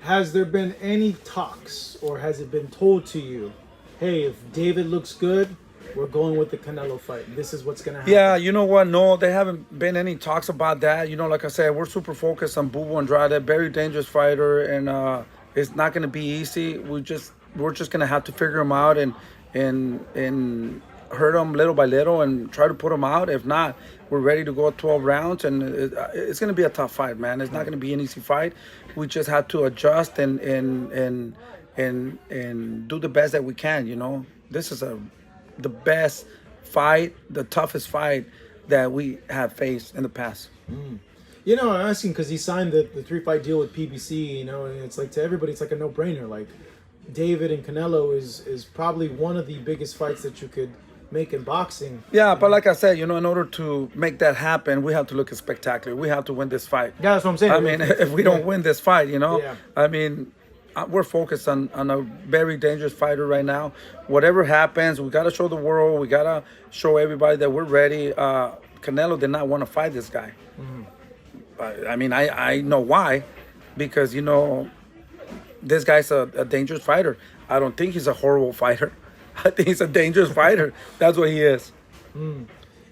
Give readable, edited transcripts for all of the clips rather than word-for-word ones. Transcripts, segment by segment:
has there been any talks, or has it been told to you, hey, if David looks good, we're going with the Canelo fight. This is what's gonna happen. Yeah, you know what? No, there haven't been any talks about that. You know, like I said, we're super focused on Bubu Andrade, very dangerous fighter, and it's not gonna be easy. We're just gonna have to figure him out and hurt him little by little and try to put him out. If not, we're ready to go 12 rounds, and it's gonna be a tough fight, man. It's not gonna be an easy fight. We just have to adjust and do the best that we can. You know, this is the best fight, the toughest fight that we have faced in the past. You know, I'm asking because he signed the 3-fight deal with PBC, you know, and it's like, to everybody, it's like a no-brainer. Like, David and Canelo is probably one of the biggest fights that you could make in boxing. Yeah, but like I said, you know, in order to make that happen, we have to look spectacular. We have to win this fight. Yeah, that's what I'm saying. I mean, if we don't win this fight, you know, Yeah. I mean, we're focused on a very dangerous fighter right now. Whatever happens, we got to show the world. We got to show everybody that we're ready. Canelo did not want to fight this guy. I mean, I know why. Because, you know, this guy's a dangerous fighter. I don't think he's a horrible fighter. I think he's a dangerous fighter. That's what he is.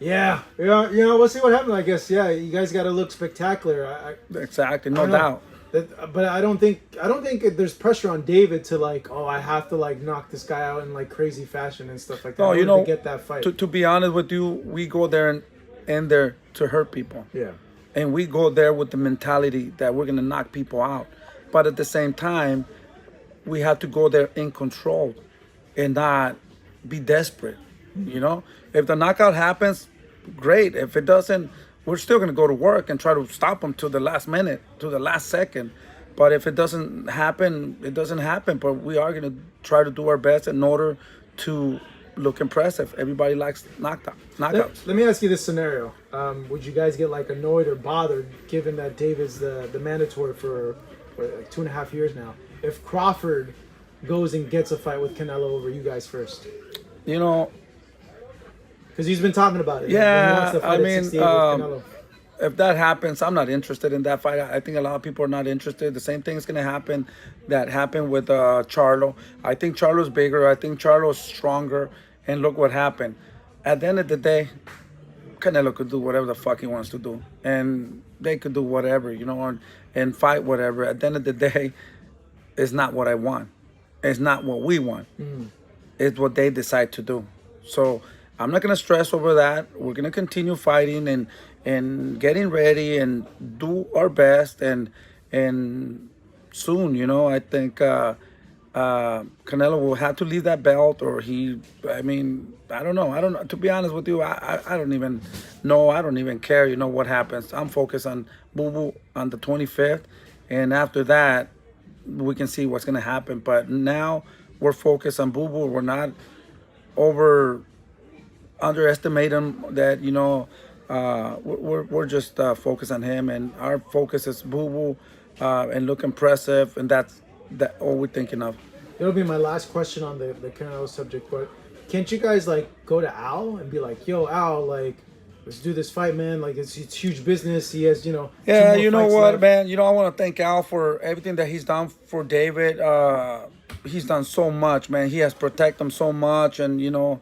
Yeah, you know, we'll see what happens. I guess, yeah, you guys got to look spectacular. Exactly, no doubt. But I don't think there's pressure on David to, like, oh, I have to, like, knock this guy out in, like, crazy fashion and stuff like that. No, you know, to get that fight. To be honest with you, we go there and in there to hurt people. Yeah. And we go there with the mentality that we're gonna knock people out. But at the same time, we have to go there in control and not be desperate. You know, if the knockout happens, great. If it doesn't, we're still gonna go to work and try to stop them to the last minute, to the last second. But if it doesn't happen, it doesn't happen. But we are gonna try to do our best in order to look impressive. Everybody likes knockouts. Let me ask you this scenario: would you guys get, like, annoyed or bothered, given that David's the mandatory for like 2.5 years now, if Crawford goes and gets a fight with Canelo over you guys first? You know, because he's been talking about it. Yeah, he wants to fight I mean, at 68 with Canelo. if that happens, I'm not interested in that fight. I think a lot of people are not interested. The same thing is going to happen that happened with Charlo. I think Charlo's bigger. I think Charlo's stronger. And look what happened. At the end of the day, Canelo could do whatever the fuck he wants to do. And they could do whatever, you know, and fight whatever. At the end of the day, it's not what I want. It's not what we want. It's what they decide to do. So I'm not going to stress over that. We're going to continue fighting and getting ready and do our best. And soon, you know, I think Canelo will have to leave that belt, or I don't know. To be honest with you, I don't even know. I don't even care, you know, what happens. I'm focused on Boo on the 25th. And after that, we can see what's going to happen. But now we're focused on Boo. We're not underestimating that, you know, we're just focused on him. And our focus is Boo and look impressive. And that's all we're thinking of. It'll be my last question on the Canelo subject, but can't you guys, like, go to Al and be like, yo, Al, like, let's do this fight, man. Like, it's huge business. He has, you know, yeah, you know what, left. man. You know, I want to thank Al for everything that he's done for David. He's done so much, man. He has protected him so much, and, you know,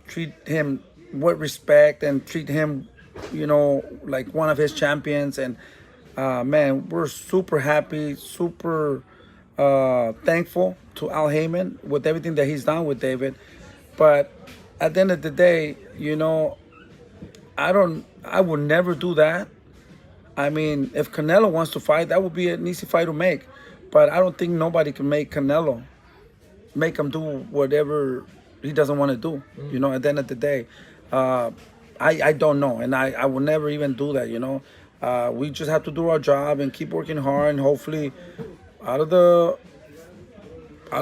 treat him with respect and treat him, you know, like one of his champions. And, man, we're super happy, super thankful to Al Haymon with everything that he's done with David. But at the end of the day, you know, I would never do that. I mean, if Canelo wants to fight, that would be an easy fight to make. But I don't think nobody can make Canelo, make him do whatever he doesn't want to do. You know, at the end of the day, I don't know. And I will never even do that, you know. We just have to do our job and keep working hard, and hopefully out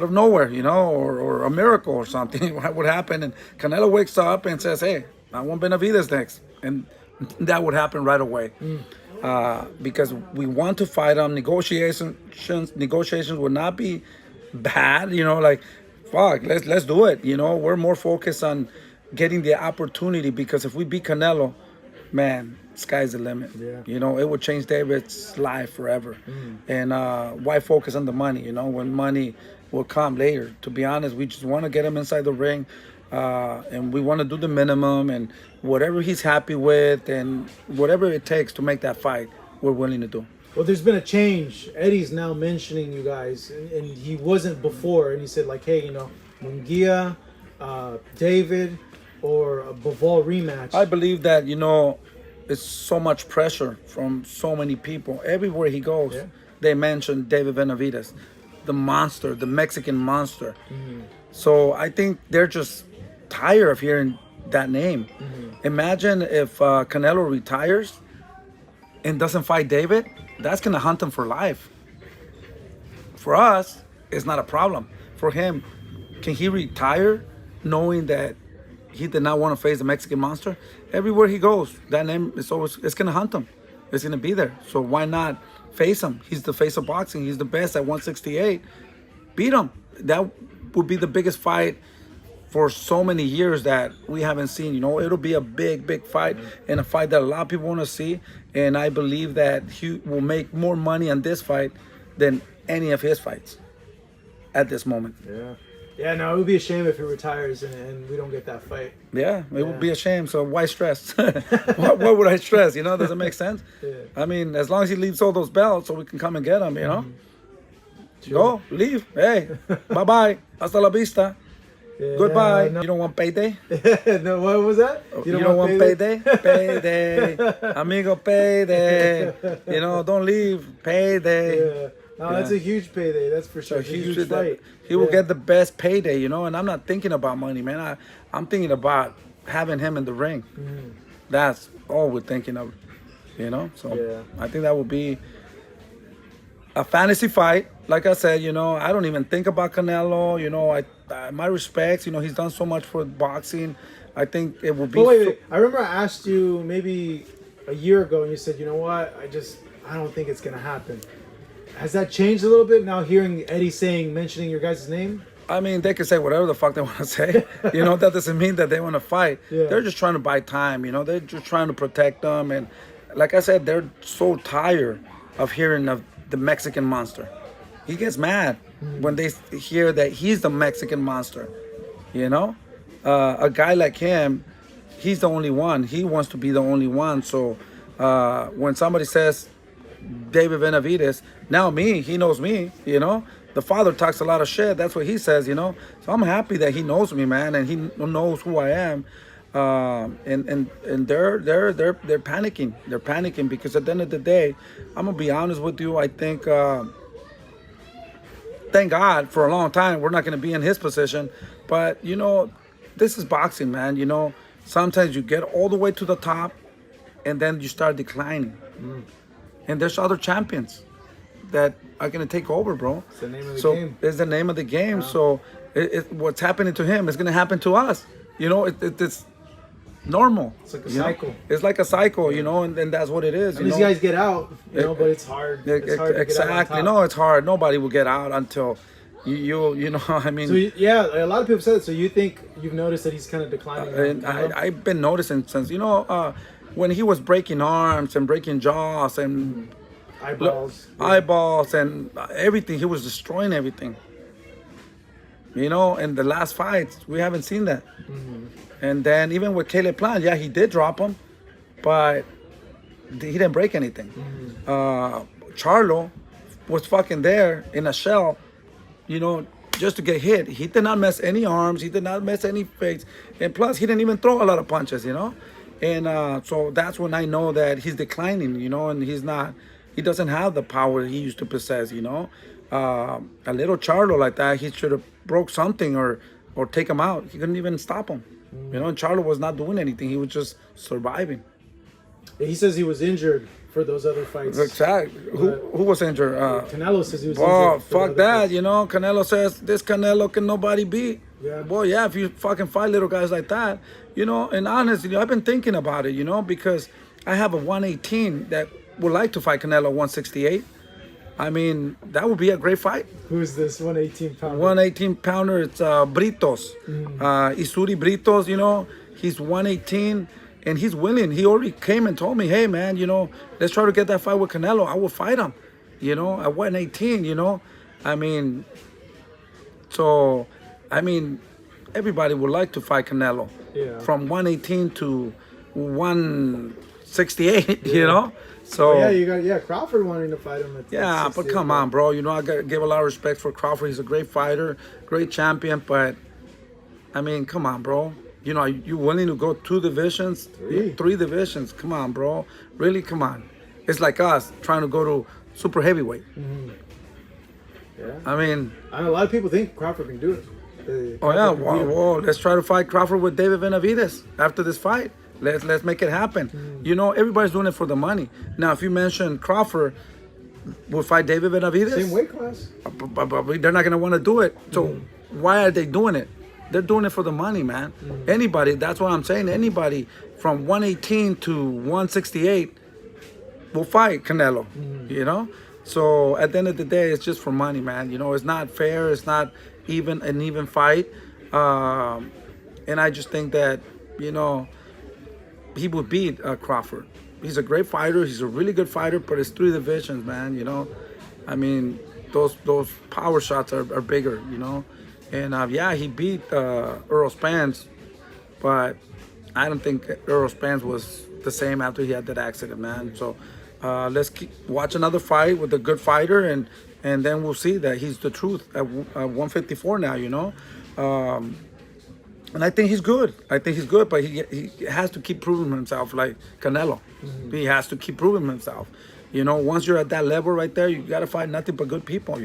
of nowhere, you know, or a miracle or something would happen, and Canelo wakes up and says, hey, I want Benavidez next. And that would happen right away. Because we want to fight him. Negotiations would not be bad, you know, like, fuck, let's do it. You know, we're more focused on getting the opportunity, because if we beat Canelo, man, sky's the limit. Yeah. You know, it would change David's life forever. And why focus on the money? You know, when money will come later. To be honest, we just want to get him inside the ring, and we want to do the minimum and whatever he's happy with, and whatever it takes to make that fight, we're willing to do. Well, there's been a change. Eddie's now mentioning you guys, and he wasn't before. And he said like, hey, you know, Munguia, David, or a Bivol rematch. I believe that, you know, it's so much pressure from so many people. Everywhere he goes, Yeah. they mention David Benavidez, the monster, the Mexican monster. So I think they're just tired of hearing that name. Imagine if Canelo retires and doesn't fight David, that's going to hunt him for life. For us, it's not a problem. For him, can he retire knowing that he did not want to face the Mexican monster? Everywhere he goes, that name is always, it's going to hunt him. It's going to be there. So why not face him? He's the face of boxing. He's the best at 168. Beat him. That would be the biggest fight for so many years that we haven't seen. You know, it'll be a big, big fight, and a fight that a lot of people want to see. And I believe that he will make more money on this fight than any of his fights at this moment. Yeah. Yeah, no, it would be a shame if he retires and we don't get that fight. Yeah, it would be a shame. So why stress? what would I stress? You know, does it make sense? Yeah. I mean, as long as he leaves all those belts so we can come and get them, you know? Sure. Go, leave. Hey, bye-bye. Hasta la vista. Yeah, Goodbye. no. You don't want payday? No, what was that? You don't want payday? Payday. Amigo, payday. You know, don't leave. Payday. Yeah. No, that's a huge payday. That's for sure. So It's a huge fight. he will get the best payday, you know. And I'm not thinking about money, man. I'm thinking about having him in the ring. That's all we're thinking of, you know. So Yeah. I think that would be a fantasy fight. Like I said, you know, I don't even think about Canelo. You know, my respects. You know, he's done so much for boxing. I think it would be. But wait. I remember I asked you maybe a year ago, and you said, you know what? I don't think it's gonna happen. Has that changed a little bit now? Hearing Eddie mentioning your guys' name. I mean, they can say whatever the fuck they want to say. You know, that doesn't mean that they want to fight. Yeah. They're just trying to buy time. You know, they're just trying to protect them. And like I said, they're so tired of hearing of the Mexican monster. He gets mad when they hear that he's the Mexican monster. You know, a guy like him, he's the only one. He wants to be the only one. So when somebody says David Benavidez, now he knows me, you know. The father talks a lot of shit. That's what he says, you know. So I'm happy that he knows me, man, and he knows who I am. And they're panicking. They're panicking because at the end of the day, I'm gonna be honest with you. I think, thank God, for a long time we're not gonna be in his position. But you know, this is boxing, man. You know, sometimes you get all the way to the top, and then you start declining. And there's other champions that are gonna take over, bro. It's the name of the game. It's the name of the game. So what's happening to him is gonna happen to us. You know, it's normal. It's like a you know? cycle. It's like a cycle, you know, and that's what it is. And these guys get out, you know, but it's hard. It's hard to exactly. get out on top. No, it's hard. Nobody will get out until you know. I mean, So yeah, a lot of people said it. So you think you've noticed that he's kind of declining? and I've been noticing since, you know, when he was breaking arms and breaking jaws and eyeballs and everything, he was destroying everything. You know, in the last fights, we haven't seen that. And then even with Caleb Plant, yeah, he did drop him, but he didn't break anything. Charlo was fucking there in a shell, you know, just to get hit. He did not miss any arms. He did not miss any fakes. And plus, he didn't even throw a lot of punches, you know. And so that's when I know that he's declining, you know, and he doesn't have the power he used to possess, you know. A little Charlo like that, he should have broke something or take him out. He couldn't even stop him. You know, and Charlo was not doing anything. He was just surviving. He says he was injured for those other fights. Exactly. Who was injured? Canelo says he was Oh, injured. for the fuck other that. fights. You know, Canelo says this Canelo can nobody beat. Yeah. Boy, yeah, if you fucking fight little guys like that, you know, and honestly, I've been thinking about it, you know, because I have a 118 that would like to fight Canelo 168. I mean, that would be a great fight. Who's this 118 pounder? 118 pounder, it's Britos. Isuri Britos, you know, he's 118. and he's willing. He already came and told me, hey man, let's try to get that fight with Canelo. I will fight him, at 118. I mean, so I mean, everybody would like to fight Canelo. Yeah. From 118 to 168. So you got Crawford wanting to fight him. Yeah, but come on, bro. I gotta give a lot of respect for Crawford. He's a great fighter, great champion. But I mean, come on, bro. You willing to go 2 divisions, 3 divisions? Come on, bro. Really, come on. It's like us trying to go to super heavyweight. Mm-hmm. Yeah. I mean, a lot of people think Crawford can do it. Well, let's try to fight Crawford with David Benavidez after this fight. Let's make it happen. Everybody's doing it for the money. Now, if you mention Crawford will fight David Benavidez, same weight class, but they're not gonna want to do it. So why are they doing it? They're doing it for the money, man. Anybody, that's what I'm saying. Anybody from 118 to 168 will fight Canelo. So at the end of the day, it's just for money, man. It's not fair. It's not an even fight. And I just think that he would beat Crawford. He's a great fighter. He's a really good fighter, but it's 3 divisions, man. I mean, those power shots are bigger. And he beat Earl Spence, but I don't think Earl Spence was the same after he had that accident, man. So let's watch another fight with a good fighter, and then we'll see that he's the truth at 154 now. And I think he's good. But he has to keep proving himself like Canelo. He has to keep proving himself. Once you're at that level right there, you got to fight nothing but good people,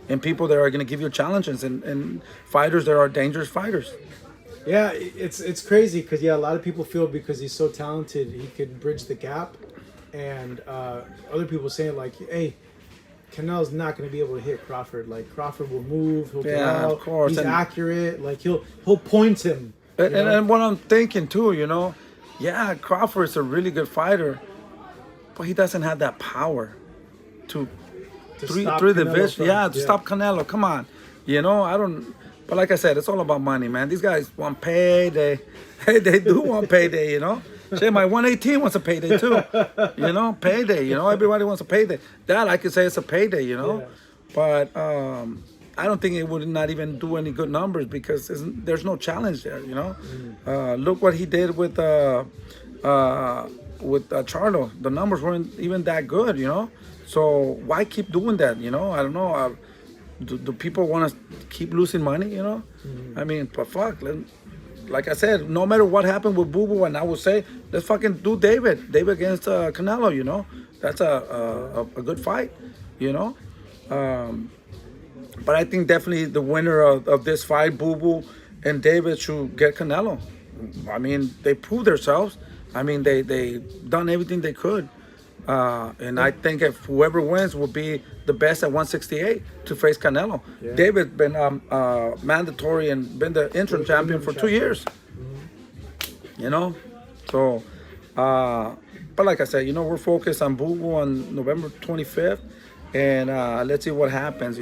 and people that are going to give you challenges and fighters that are dangerous fighters. Yeah, it's crazy because, a lot of people feel because he's so talented, he could bridge the gap. And other people saying, like, hey, Canelo's not going to be able to hit Crawford. Like, Crawford will move, he'll get out, of course. He's accurate. Like, he'll point him. And what I'm thinking, too, Crawford's a really good fighter, but he doesn't have that power to three divisions. To stop Canelo. Come on. I don't. But like I said, it's all about money, man. These guys want payday. Hey, they do want payday, Shit, my 118 wants a payday too. Payday. Everybody wants a payday. That I could say it's a payday. But I don't think it would not even do any good numbers because there's no challenge there. Look what he did with Charlo. The numbers weren't even that good. So why keep doing that? I don't know. Do people want to keep losing money? I mean, but fuck. Like I said, no matter what happened with Boo Boo, and I would say, let's fucking do David against Canelo. That's a good fight. But I think definitely the winner of this fight, Boo Boo and David, should get Canelo. I mean, they proved themselves. I mean, they done everything they could. And I think if whoever wins will be the best at 168 to face Canelo. Yeah. David been mandatory and been the interim champion for 2 years. So but like I said, we're focused on Boo Boo on November 25th, and let's see what happens.